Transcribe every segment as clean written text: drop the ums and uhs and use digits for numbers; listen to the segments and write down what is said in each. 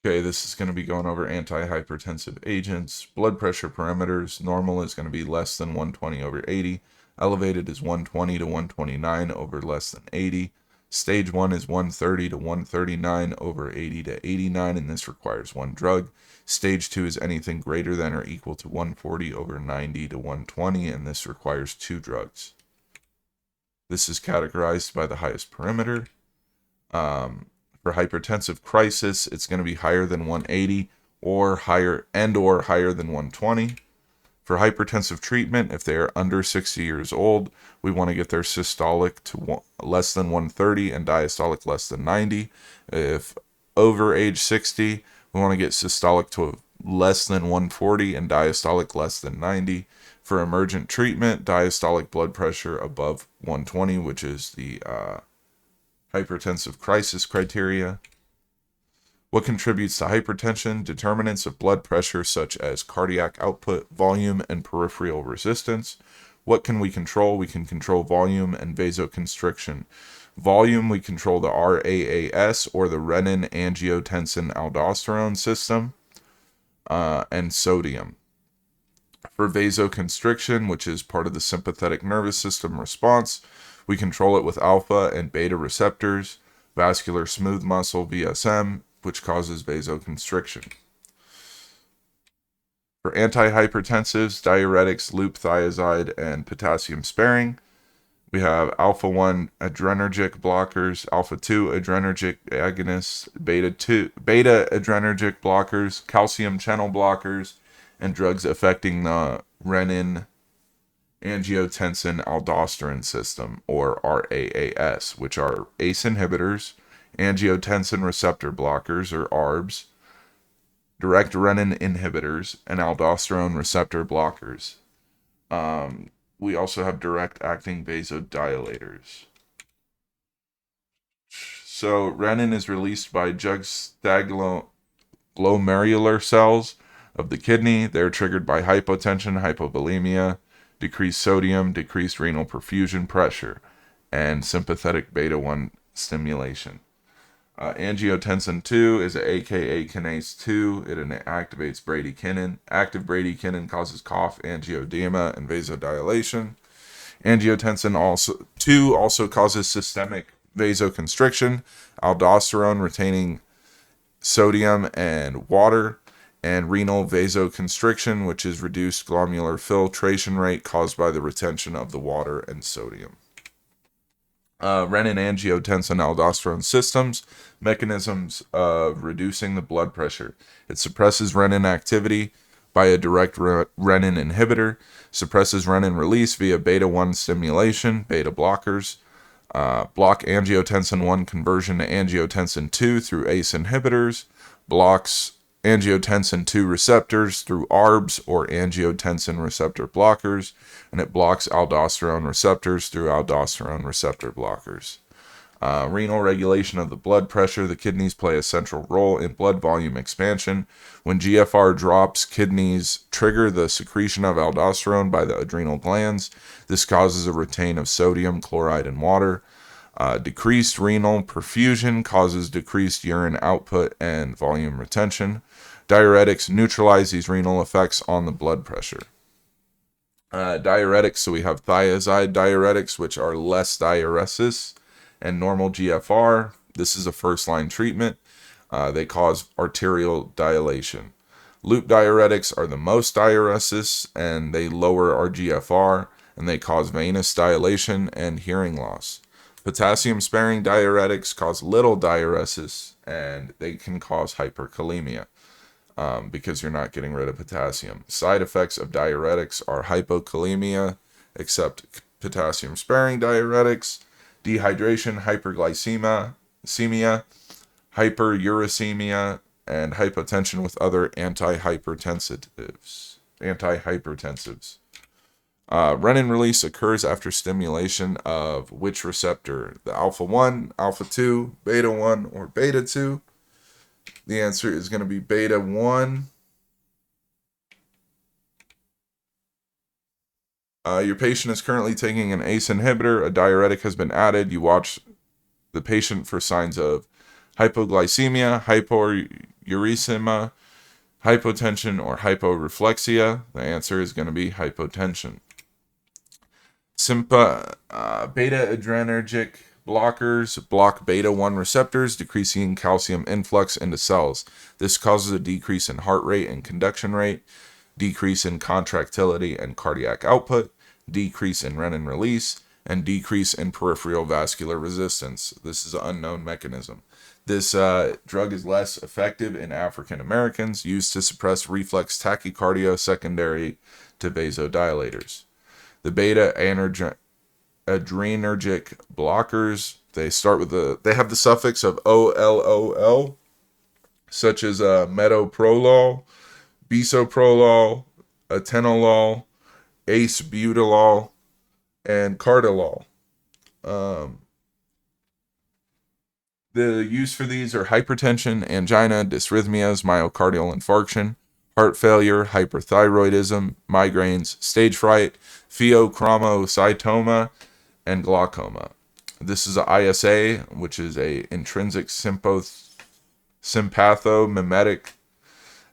Okay, this is going to be going over antihypertensive agents. Blood pressure parameters. Normal is going to be less than 120 over 80. Elevated is 120 to 129 over less than 80. Stage 1 is 130 to 139 over 80 to 89, and this requires one drug. Stage 2 is anything greater than or equal to 140 over 90 to 120, and this requires two drugs. This is categorized by the highest parameter. For hypertensive crisis, it's going to be higher than 180 or higher than 120. For hypertensive treatment, if they are under 60 years old, we want to get their systolic to less than 130 and diastolic less than 90. If over age 60, we want to get systolic to less than 140 and diastolic less than 90. For emergent treatment, diastolic blood pressure above 120, which is the hypertensive crisis criteria. What contributes to hypertension? Determinants of blood pressure such as cardiac output, volume, and peripheral resistance. What can we control? We can control volume and vasoconstriction. Volume, we control the RAAS, or the renin-angiotensin-aldosterone system, and sodium. For vasoconstriction, which is part of the sympathetic nervous system response, we control it with alpha and beta receptors, vascular smooth muscle VSM, which causes vasoconstriction. For antihypertensives, diuretics, loop thiazide, and potassium sparing, we have alpha-1 adrenergic blockers, alpha-2 adrenergic agonists, beta adrenergic blockers, calcium channel blockers, and drugs affecting the renin angiotensin aldosterone system, or RAAS, which are ACE inhibitors, angiotensin receptor blockers, or ARBs, direct renin inhibitors, and aldosterone receptor blockers. We also have direct acting vasodilators. So renin is released by juxtaglomerular cells of the kidney. They're triggered by hypotension, hypovolemia, decreased sodium, decreased renal perfusion pressure, and sympathetic beta 1 stimulation. Angiotensin 2 is an AKA kinase 2. It activates bradykinin. Active bradykinin causes cough, angioedema, and vasodilation. Angiotensin 2 also causes systemic vasoconstriction, aldosterone retaining sodium and water, and renal vasoconstriction, which is reduced glomerular filtration rate caused by the retention of the water and sodium. Renin-angiotensin-aldosterone systems, mechanisms of reducing the blood pressure. It suppresses renin activity by a direct renin inhibitor, suppresses renin release via beta 1 stimulation, beta blockers, block angiotensin 1 conversion to angiotensin 2 through ACE inhibitors, blocks angiotensin 2 receptors through ARBs, or angiotensin receptor blockers, and it blocks aldosterone receptors through aldosterone receptor blockers. Renal regulation of the blood pressure. The kidneys play a central role in blood volume expansion. When GFR drops, kidneys trigger the secretion of aldosterone by the adrenal glands. This causes a retain of sodium, chloride, and water. Decreased renal perfusion causes decreased urine output and volume retention. Diuretics neutralize these renal effects on the blood pressure. Diuretics, so we have thiazide diuretics, which are less diuresis and normal GFR. This is a first-line treatment. They cause arterial dilation. Loop diuretics are the most diuresis, and they lower our GFR, and they cause venous dilation and hearing loss. Potassium-sparing diuretics cause little diuresis, and they can cause hyperkalemia because you're not getting rid of potassium. Side effects of diuretics are hypokalemia, except potassium-sparing diuretics, dehydration, hyperglycemia, hyperuricemia, and hypotension with other antihypertensives. Renin release occurs after stimulation of which receptor? The alpha-1, alpha-2, beta-1, or beta-2? The answer is going to be beta-1. Your patient is currently taking an ACE inhibitor. A diuretic has been added. You watch the patient for signs of hypoglycemia, uremia, hypotension, or hyporeflexia? The answer is going to be hypotension. Beta adrenergic blockers block beta 1 receptors, decreasing calcium influx into cells. This causes a decrease in heart rate and conduction rate, decrease in contractility and cardiac output, decrease in renin release, and decrease in peripheral vascular resistance. This is an unknown mechanism. This drug is less effective in African Americans, used to suppress reflex tachycardia secondary to vasodilators. The beta adrenergic blockers, they have the suffix of OLOL, such as metoprolol, bisoprolol, atenolol, acebutolol, and cartolol. The use for these are hypertension, angina, dysrhythmias, myocardial infarction, heart failure, hyperthyroidism, migraines, stage fright, pheochromocytoma, and glaucoma. This is a ISA, which is a intrinsic sympathomimetic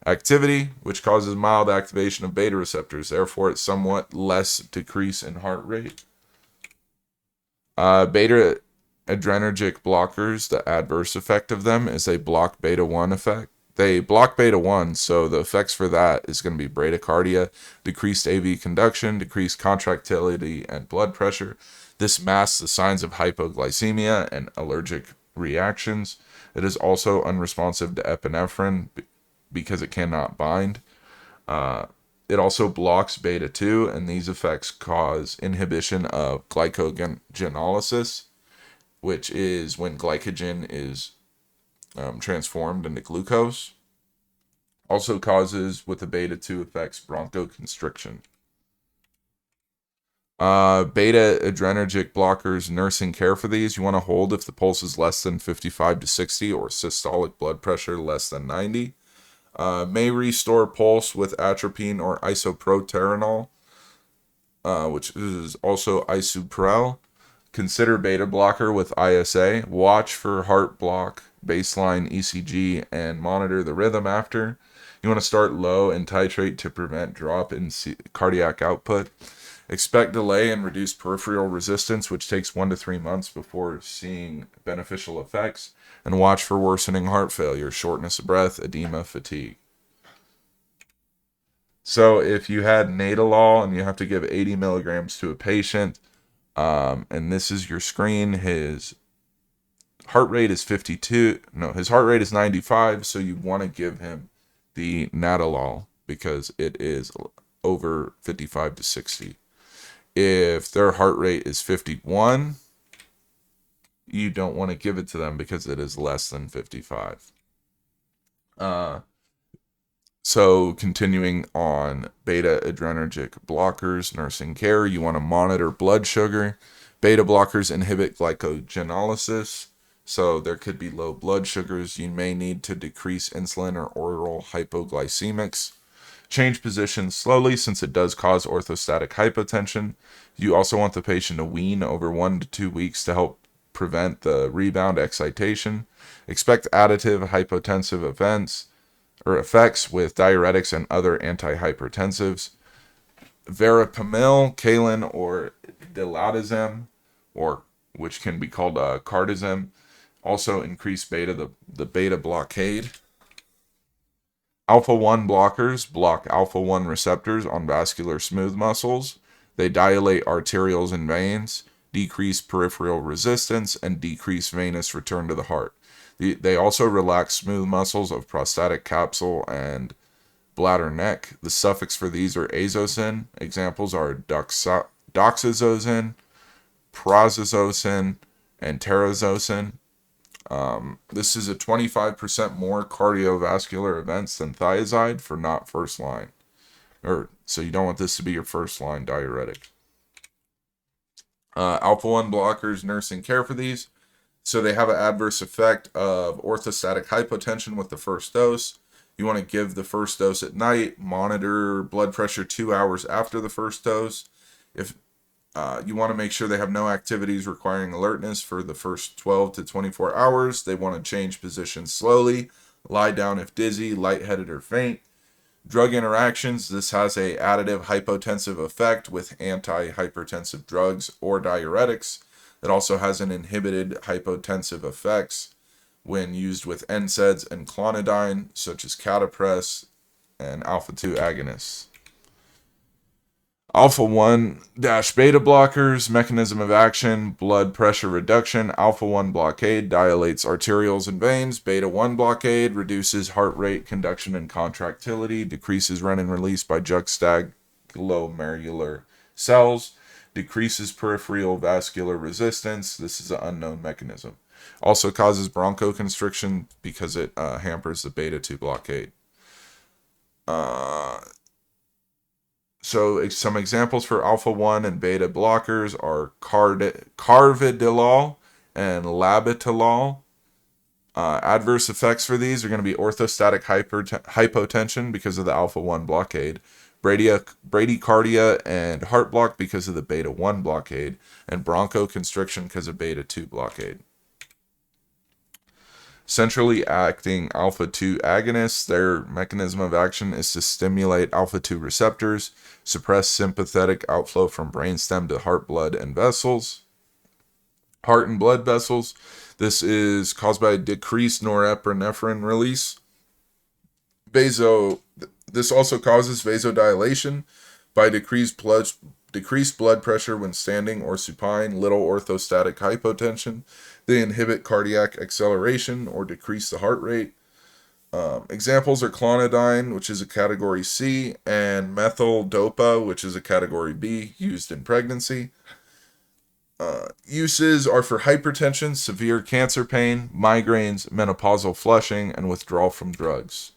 activity, which causes mild activation of beta receptors. Therefore, it's somewhat less decrease in heart rate. Beta adrenergic blockers, the adverse effect of them is they block beta 1 effect. They block beta 1, so the effects for that is going to be bradycardia, decreased AV conduction, decreased contractility and blood pressure. This masks the signs of hypoglycemia and allergic reactions. It is also unresponsive to epinephrine because it cannot bind. It also blocks beta 2, and these effects cause inhibition of glycogenolysis, which is when glycogen is transformed into glucose. Also causes, with the beta 2 effects, bronchoconstriction. Beta adrenergic blockers, nursing care for these, you want to hold if the pulse is less than 55 to 60 or systolic blood pressure less than 90. May restore pulse with atropine or isoproterenol, which is also isuprel. Consider beta blocker with ISA. Watch for heart block, baseline ECG, and monitor the rhythm after. You want to start low and titrate to prevent drop in cardiac output. Expect delay and reduced peripheral resistance, which takes 1 to 3 months before seeing beneficial effects. And watch for worsening heart failure, shortness of breath, edema, fatigue. So if you had Nadolol and you have to give 80 milligrams to a patient, and this is your screen, his heart rate is 52. No, his heart rate is 95, so you want to give him the Nadolol because it is over 55 to 60. If their heart rate is 51, you don't want to give it to them because it is less than 55. So continuing on beta adrenergic blockers, nursing care, you want to monitor blood sugar. Beta blockers inhibit glycogenolysis, so there could be low blood sugars. You may need to decrease insulin or oral hypoglycemics. Change positions slowly since it does cause orthostatic hypotension. You also want the patient to wean over 1 to 2 weeks to help prevent the rebound excitation. Expect additive hypotensive events or effects with diuretics and other antihypertensives. Verapamil, Kalen, or dilatazem, or which can be called cardizem, also increase beta, the beta blockade. Alpha-1 blockers block alpha-1 receptors on vascular smooth muscles. They dilate arterioles and veins, decrease peripheral resistance, and decrease venous return to the heart. They also relax smooth muscles of prostatic capsule and bladder neck. The suffix for these are azocin. Examples are doxazocin, prazosin, and terazosin. This is a 25% more cardiovascular events than thiazide for not first line. So you don't want this to be your first line diuretic. Alpha-1 blockers, nursing care for these. So they have an adverse effect of orthostatic hypotension with the first dose. You want to give the first dose at night. Monitor blood pressure 2 hours after the first dose. If you want to make sure they have no activities requiring alertness for the first 12 to 24 hours. They want to change positions slowly, lie down if dizzy, lightheaded, or faint. Drug interactions, this has a additive hypotensive effect with antihypertensive drugs or diuretics. It also has an inhibited hypotensive effects when used with NSAIDs and clonidine, such as catapress and alpha 2 agonists. Alpha 1 beta blockers, mechanism of action, blood pressure reduction. Alpha 1 blockade dilates arterioles and veins. Beta 1 blockade reduces heart rate, conduction, and contractility, decreases renin release by juxtaglomerular cells, decreases peripheral vascular resistance. This is an unknown mechanism. Also causes bronchoconstriction because it hampers the beta 2 blockade. So some examples for alpha 1 and beta blockers are carvedilol and labetalol. Adverse effects for these are going to be orthostatic hypotension because of the alpha 1 blockade, bradycardia and heart block because of the beta 1 blockade, and bronchoconstriction because of beta 2 blockade. Centrally acting alpha 2 agonists, their mechanism of action is to stimulate alpha 2 receptors, suppress sympathetic outflow from brainstem to heart, blood, and vessels. Heart and blood vessels. This is caused by decreased norepinephrine release. This also causes vasodilation by decreased blood pressure when standing or supine, little orthostatic hypotension. They inhibit cardiac acceleration or decrease the heart rate. Examples are clonidine, which is a category C, and methyl dopa, which is a category B, used in pregnancy. Uses are for hypertension, severe cancer pain, migraines, menopausal flushing, and withdrawal from drugs.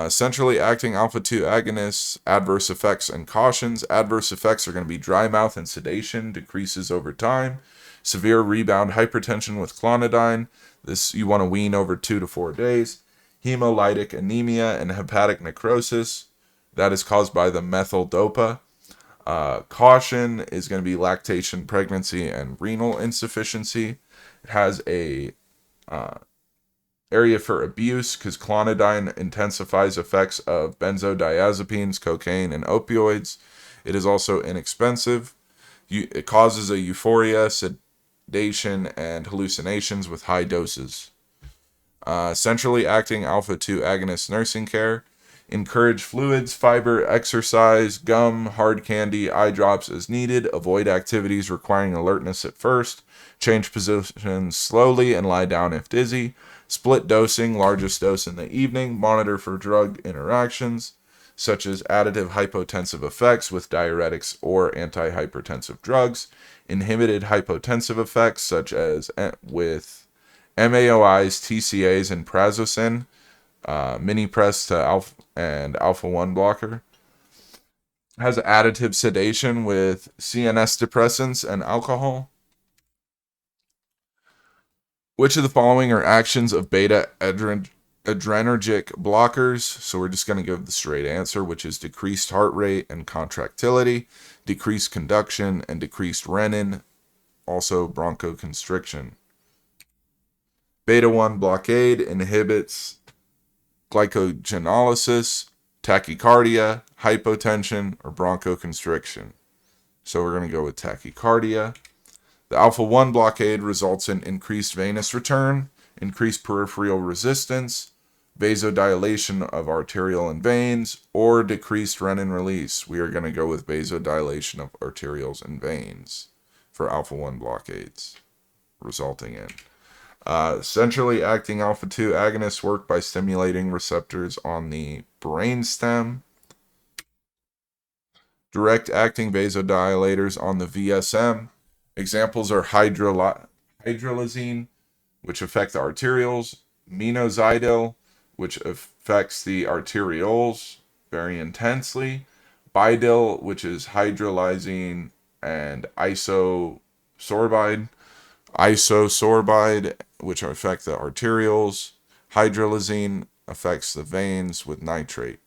Centrally acting alpha 2 agonists, adverse effects and cautions. Adverse effects are going to be dry mouth and sedation, decreases over time. Severe rebound hypertension with clonidine. This you want to wean over 2 to 4 days. Hemolytic anemia and hepatic necrosis. That is caused by the methyl dopa. Caution is going to be lactation, pregnancy, and renal insufficiency. It has a area for abuse because clonidine intensifies effects of benzodiazepines, cocaine, and opioids. It is also inexpensive. It causes a euphoria, sedation, and hallucinations with high doses. Centrally acting alpha 2 agonist nursing care. Encourage fluids, fiber, exercise, gum, hard candy, eye drops as needed. Avoid activities requiring alertness at first. Change positions slowly and lie down if dizzy. Split dosing, largest dose in the evening. Monitor for drug interactions, such as additive hypotensive effects with diuretics or antihypertensive drugs. Inhibited hypotensive effects, such as with MAOIs, TCAs, and prazosin. Minipress to alpha 1 blocker. Has additive sedation with CNS depressants and alcohol. Which of the following are actions of beta adrenergic blockers? So we're just going to give the straight answer, which is decreased heart rate and contractility, decreased conduction, and decreased renin, also bronchoconstriction. Beta 1 blockade inhibits glycogenolysis, tachycardia, hypotension, or bronchoconstriction. So we're going to go with tachycardia. The alpha 1 blockade results in increased venous return, increased peripheral resistance, vasodilation of arterial and veins, or decreased renin release. We are going to go with vasodilation of arterioles and veins for alpha 1 blockades, resulting in. Centrally acting alpha 2 agonists work by stimulating receptors on the brainstem. Direct acting vasodilators on the VSM. Examples are hydralazine, which affect the arterioles, minoxidil, which affects the arterioles very intensely, bidil, which is hydralazine, and isosorbide, which affect the arterioles. Hydralazine affects the veins with nitrate.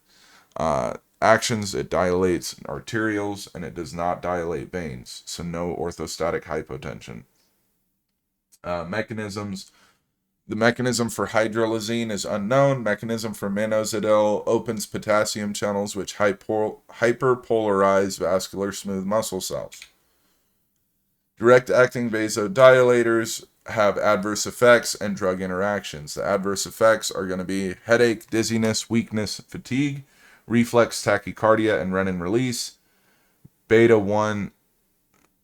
Actions, it dilates arterioles and it does not dilate veins, so no orthostatic hypotension. Mechanisms, The mechanism for hydralazine is unknown. Mechanism for minoxidil opens potassium channels which hyperpolarize vascular smooth muscle cells. Direct-acting vasodilators have adverse effects and drug interactions. The adverse effects are going to be headache, dizziness, weakness, fatigue, reflex tachycardia, and renin release. Beta 1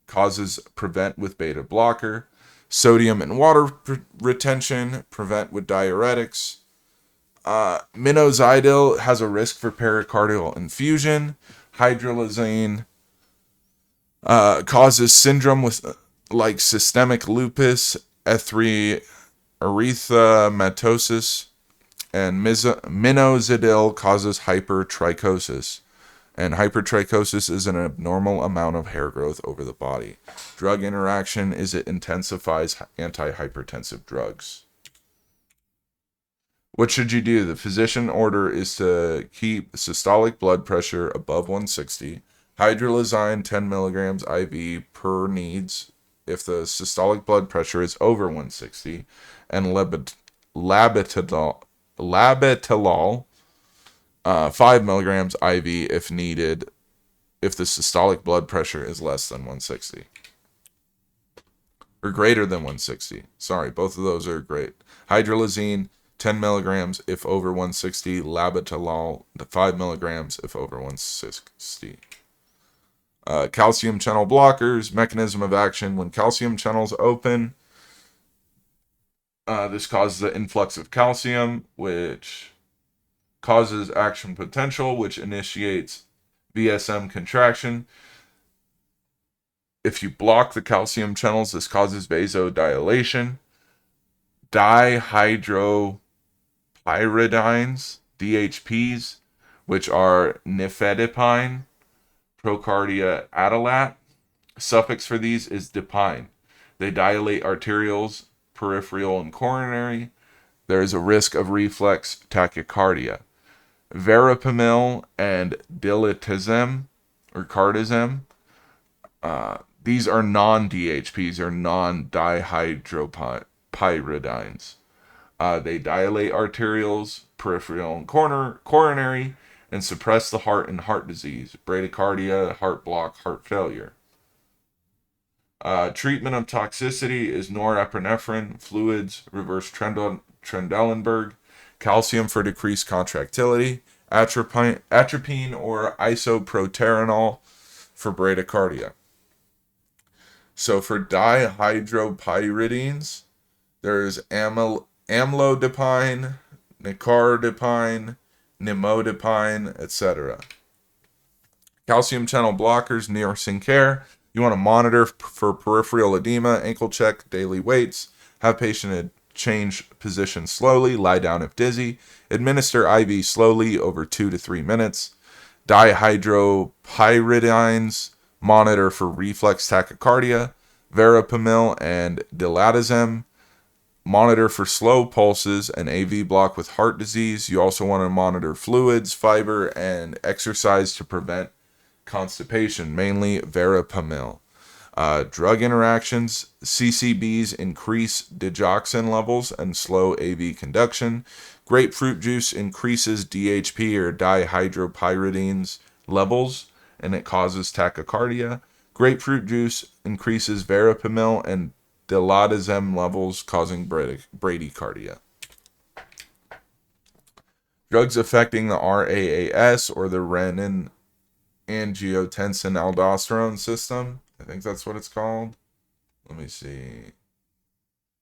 causes prevent with beta blocker. Sodium and water retention, prevent with diuretics. Minoxidil has a risk for pericardial infusion. Hydralazine causes syndrome with like systemic lupus, erythematosus, and minoxidil causes hypertrichosis. And hypertrichosis is an abnormal amount of hair growth over the body. Drug interaction is it intensifies antihypertensive drugs. What should you do? The physician order is to keep systolic blood pressure above 160. Hydralazine 10 milligrams IV per needs if the systolic blood pressure is over 160. And labetalol 5 milligrams IV if needed if the systolic blood pressure is less than 160. Or greater than 160. Sorry, both of those are great. Hydralazine, 10 milligrams if over 160. Labetalol, 5 milligrams if over 160. Calcium channel blockers, mechanism of action. When calcium channels open, this causes the influx of calcium, which causes action potential, which initiates VSM contraction. If you block the calcium channels, this causes vasodilation. Dihydropyridines, DHPs, which are nifedipine, procardia adalat. Suffix for these is dipine. They dilate arterioles, peripheral, and coronary. There is a risk of reflex tachycardia. Verapamil and diltiazem or cardizem. These are non-DHPs or non-dihydropyridines. They dilate arterioles, peripheral, and coronary, and suppress the heart and heart disease, bradycardia, heart block, heart failure. Treatment of toxicity is norepinephrine, fluids, reverse Trendelenburg, calcium for decreased contractility, atropine or isoproterenol for bradycardia. So for dihydropyridines, there's amlodipine, nicardipine, nimodipine, etc. Calcium channel blockers, nursing care. You want to monitor for peripheral edema, ankle check, daily weights, have patient change position slowly, lie down if dizzy, administer IV slowly over 2 to 3 minutes. Dihydropyridines, monitor for reflex tachycardia. Verapamil and diltiazem, monitor for slow pulses and AV block with heart disease. You also want to monitor fluids, fiber, and exercise to prevent constipation, mainly verapamil. Drug interactions, CCBs increase digoxin levels and slow AV conduction. Grapefruit juice increases DHP or dihydropyridines levels, and it causes tachycardia. Grapefruit juice increases verapamil and diltiazem levels, causing bradycardia. Drugs affecting the RAAS or the renin angiotensin aldosterone system. I think that's what it's called. Let me see.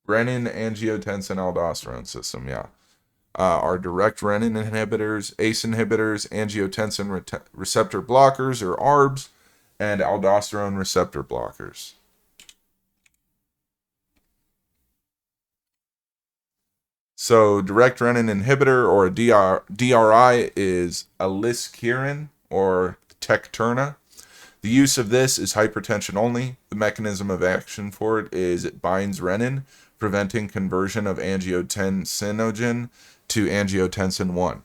Renin angiotensin aldosterone system, yeah. Are direct renin inhibitors, ACE inhibitors, angiotensin receptor blockers or ARBs, and aldosterone receptor blockers. So direct renin inhibitor or a DRI is aliskiren or Tecturna. The use of this is hypertension only. The mechanism of action for it is it binds renin, preventing conversion of angiotensinogen to angiotensin 1.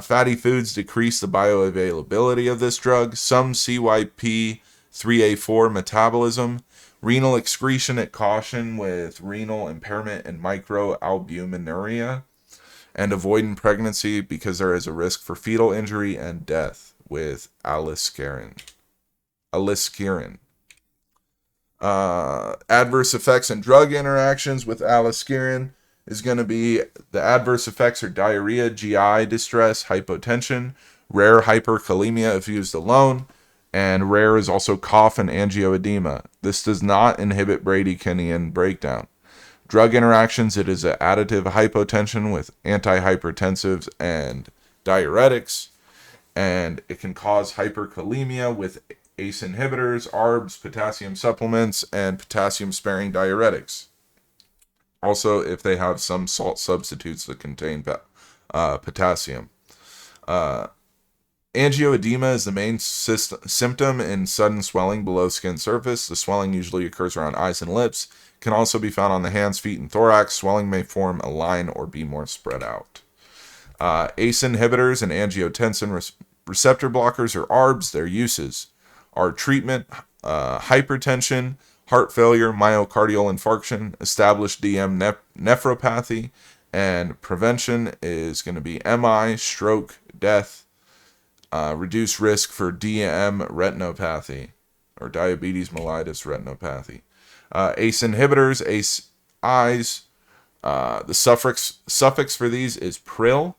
Fatty foods decrease the bioavailability of this drug. Some CYP3A4 metabolism, Renal excretion at caution with renal impairment and microalbuminuria. And avoiding pregnancy because there is a risk for fetal injury and death with aliskiren. Adverse effects and drug interactions with aliskiren is going to be the adverse effects are diarrhea, GI distress, hypotension, rare hyperkalemia if used alone, and rare is also cough and angioedema. This does not inhibit bradykinin breakdown. Drug interactions, it is an additive hypotension with antihypertensives and diuretics, and it can cause hyperkalemia with ACE inhibitors, ARBs, potassium supplements, and potassium-sparing diuretics. Also, if they have some salt substitutes that contain potassium. Angioedema is the main symptom in sudden swelling below skin surface. The swelling usually occurs around eyes and lips. Can also be found on the hands, feet, and thorax. Swelling may form a line or be more spread out. ACE inhibitors and angiotensin receptor blockers, or ARBs, their uses are treatment, hypertension, heart failure, myocardial infarction, established DM nephropathy, and prevention is going to be MI, stroke, death, reduced risk for DM retinopathy or diabetes mellitus retinopathy. ACE inhibitors, ACEIs, the suffix for these is pril.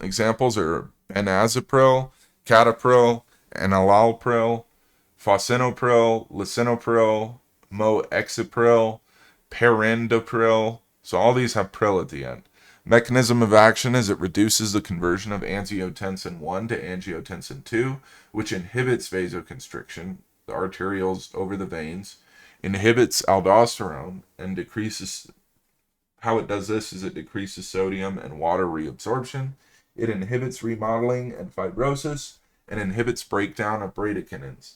Examples are benazepril, catapril, enalapril, fosinopril, lisinopril, moexipril, perindopril. So all these have pril at the end. Mechanism of action is it reduces the conversion of angiotensin 1 to angiotensin 2, which inhibits vasoconstriction, the arterioles over the veins, inhibits aldosterone, and decreases. How it does this is it decreases sodium and water reabsorption. It inhibits remodeling and fibrosis, and inhibits breakdown of bradykinins.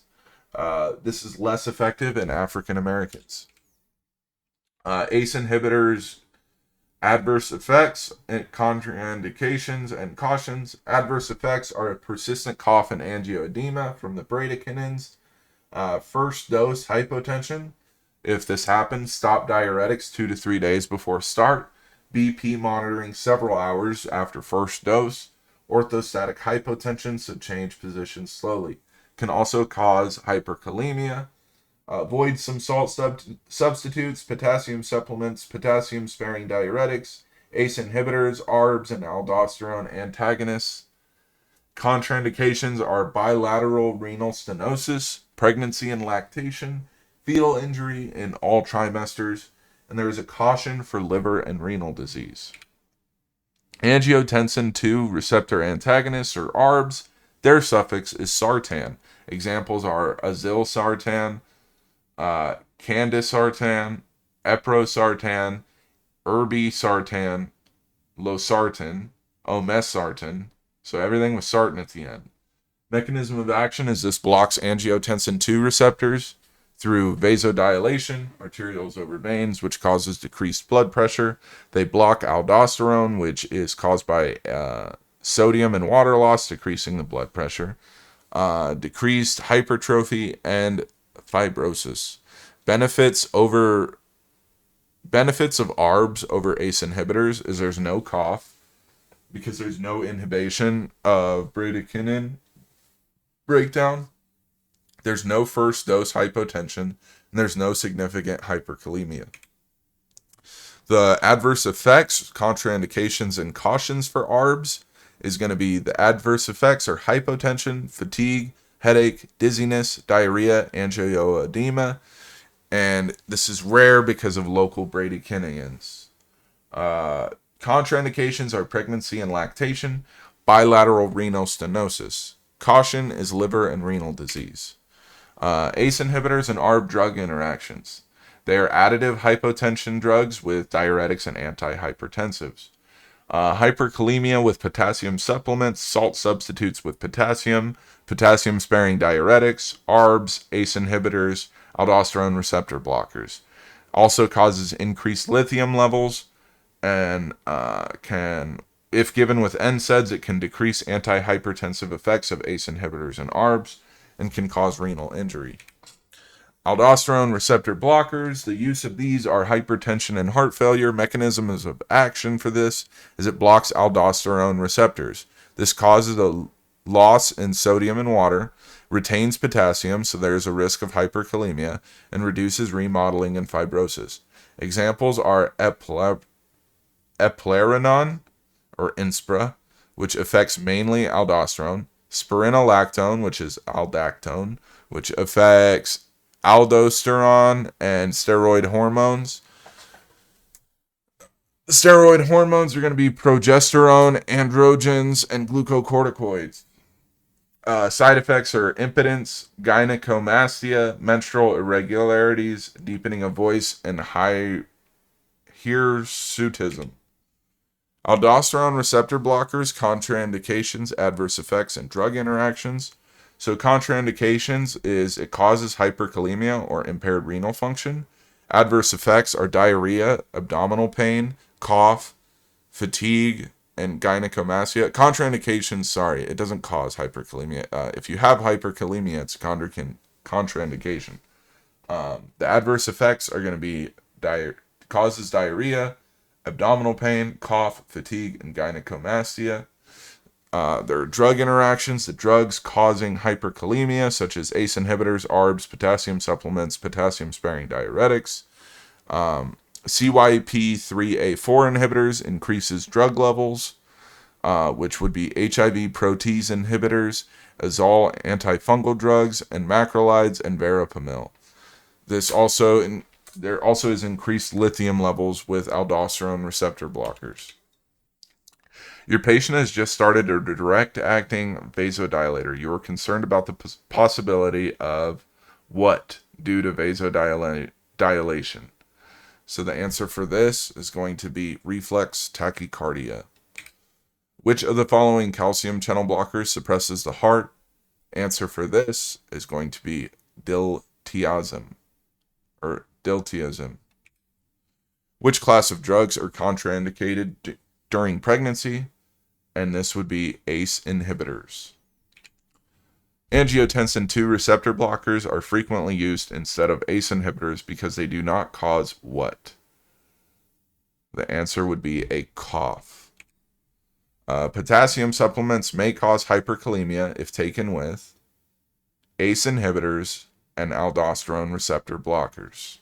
This is less effective in African Americans. ACE inhibitors, adverse effects, and contraindications and cautions. Adverse effects are a persistent cough and angioedema from the bradykinins. First dose hypotension. If this happens, stop diuretics 2 to 3 days before start. BP monitoring several hours after first dose. Orthostatic hypotension, so change position slowly. Can also cause hyperkalemia. Avoid some salt substitutes, potassium supplements, potassium-sparing diuretics, ACE inhibitors, ARBs, and aldosterone antagonists. Contraindications are bilateral renal stenosis, pregnancy and lactation, fetal injury in all trimesters, and there is a caution for liver and renal disease. Angiotensin II receptor antagonists, or ARBs, their suffix is sartan. Examples are azilsartan, candesartan, eprosartan, irbesartan, losartan, olmesartan. So everything with sartan at the end. Mechanism of action is this blocks angiotensin II receptors through vasodilation, arterioles over veins, which causes decreased blood pressure. They block aldosterone, which is caused by sodium and water loss, decreasing the blood pressure. Decreased hypertrophy and fibrosis. Benefits of ARBs over ACE inhibitors is there's no cough because there's no inhibition of bradykinin breakdown. There's no first dose hypotension, and there's no significant hyperkalemia. The adverse effects, contraindications, and cautions for ARBs is going to be the adverse effects are hypotension, fatigue, headache, dizziness, diarrhea, angioedema, and this is rare because of local bradykinins. Contraindications are pregnancy and lactation, bilateral renal stenosis. Caution is liver and renal disease. ACE inhibitors and ARB drug interactions. They are additive hypotension drugs with diuretics and antihypertensives. Hyperkalemia with potassium supplements, salt substitutes with potassium, potassium-sparing diuretics, ARBs, ACE inhibitors, aldosterone receptor blockers. Also causes increased lithium levels and can, if given with NSAIDs, it can decrease antihypertensive effects of ACE inhibitors and ARBs. and can cause renal injury. Aldosterone receptor blockers, the use of these are hypertension and heart failure. Mechanisms of action for this is it blocks aldosterone receptors. This causes a loss in sodium and water, retains potassium, so there's a risk of hyperkalemia, and reduces remodeling and fibrosis. Examples are eplerenone, or Inspra, which affects mainly aldosterone, spironolactone, which is aldactone, which affects aldosterone and steroid hormones. Steroid hormones are going to be progesterone, androgens, and glucocorticoids. Side effects are impotence, gynecomastia, menstrual irregularities, deepening of voice, and hirsutism. Aldosterone receptor blockers, contraindications, adverse effects, and drug interactions. So contraindications is it causes hyperkalemia or impaired renal function. Adverse effects are diarrhea, abdominal pain, cough, fatigue, and gynecomastia. Contraindications, it doesn't cause hyperkalemia. If you have hyperkalemia, it's a contraindication. The adverse effects are going to be causes diarrhea, abdominal pain, cough, fatigue, and gynecomastia. There are drug interactions. The drugs causing hyperkalemia, such as ACE inhibitors, ARBs, potassium supplements, potassium-sparing diuretics. CYP3A4 inhibitors increases drug levels, which would be HIV protease inhibitors, azole antifungal drugs, and macrolides and verapamil. There also is increased lithium levels with aldosterone receptor blockers. Your patient has just started a direct-acting vasodilator. You are concerned about the possibility of what due to vasodilation? So the answer for this is going to be reflex tachycardia. Which of the following calcium channel blockers suppresses the heart? Answer for this is going to be diltiazem. Which class of drugs are contraindicated during pregnancy? And this would be ACE inhibitors. Angiotensin II receptor blockers are frequently used instead of ACE inhibitors because they do not cause what? The answer would be a cough. Potassium supplements may cause hyperkalemia if taken with ACE inhibitors and aldosterone receptor blockers.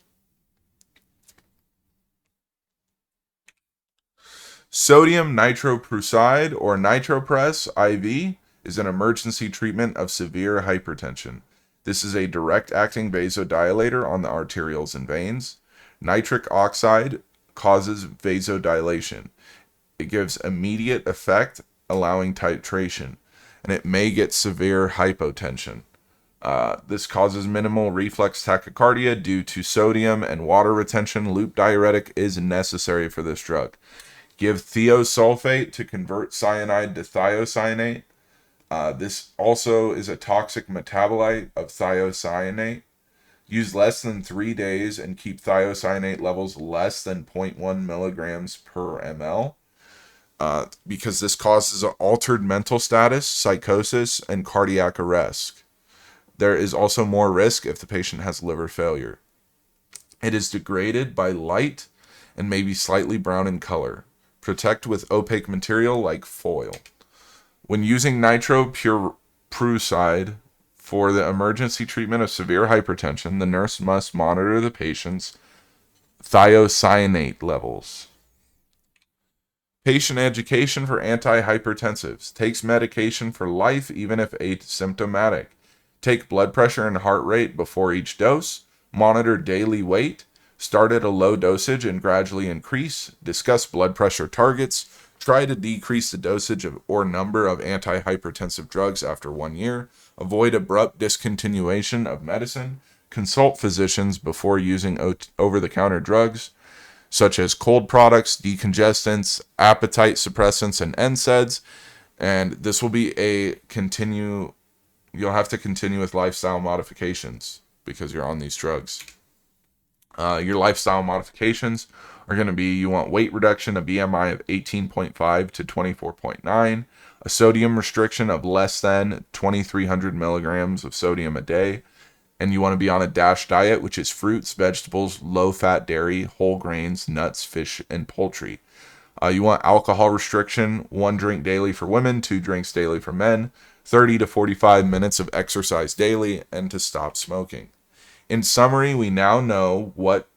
Sodium nitroprusside or Nitropres IV is an emergency treatment of severe hypertension. This is a direct-acting vasodilator on the arterioles and veins. Nitric oxide causes vasodilation. It gives immediate effect, allowing titration, and it may get severe hypotension. This causes minimal reflex tachycardia due to sodium and water retention. Loop diuretic is necessary for this drug. Give thiosulfate to convert cyanide to thiocyanate. This also is a toxic metabolite of thiocyanate. Use less than 3 days and keep thiocyanate levels less than 0.1 milligrams per ml. Because this causes an altered mental status, psychosis, and cardiac arrest. There is also more risk if the patient has liver failure. It is degraded by light and may be slightly brown in color. Protect with opaque material like foil. When using nitroprusside for the emergency treatment of severe hypertension, the nurse must monitor the patient's thiocyanate levels. Patient education for antihypertensives. Takes medication for life even if asymptomatic. Take blood pressure and heart rate before each dose. Monitor daily weight. Start at a low dosage and gradually increase. Discuss blood pressure targets. Try to decrease the dosage or number of antihypertensive drugs after 1 year. Avoid abrupt discontinuation of medicine. Consult physicians before using over-the-counter drugs, such as cold products, decongestants, appetite suppressants, and NSAIDs. And this will be you'll have to continue with lifestyle modifications because you're on these drugs. Your lifestyle modifications are going to be you want weight reduction, a BMI of 18.5 to 24.9, a sodium restriction of less than 2,300 milligrams of sodium a day, and you want to be on a DASH diet, which is fruits, vegetables, low-fat dairy, whole grains, nuts, fish, and poultry. You want alcohol restriction, 1 drink daily for women, 2 drinks daily for men, 30 to 45 minutes of exercise daily, and to stop smoking. In summary, we now know what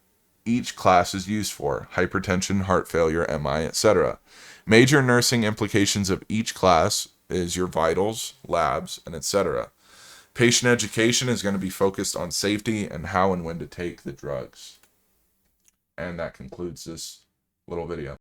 each class is used for: hypertension, heart failure, MI, etc. Major nursing implications of each class is your vitals, labs, and etc. Patient education is going to be focused on safety and how and when to take the drugs. And that concludes this little video.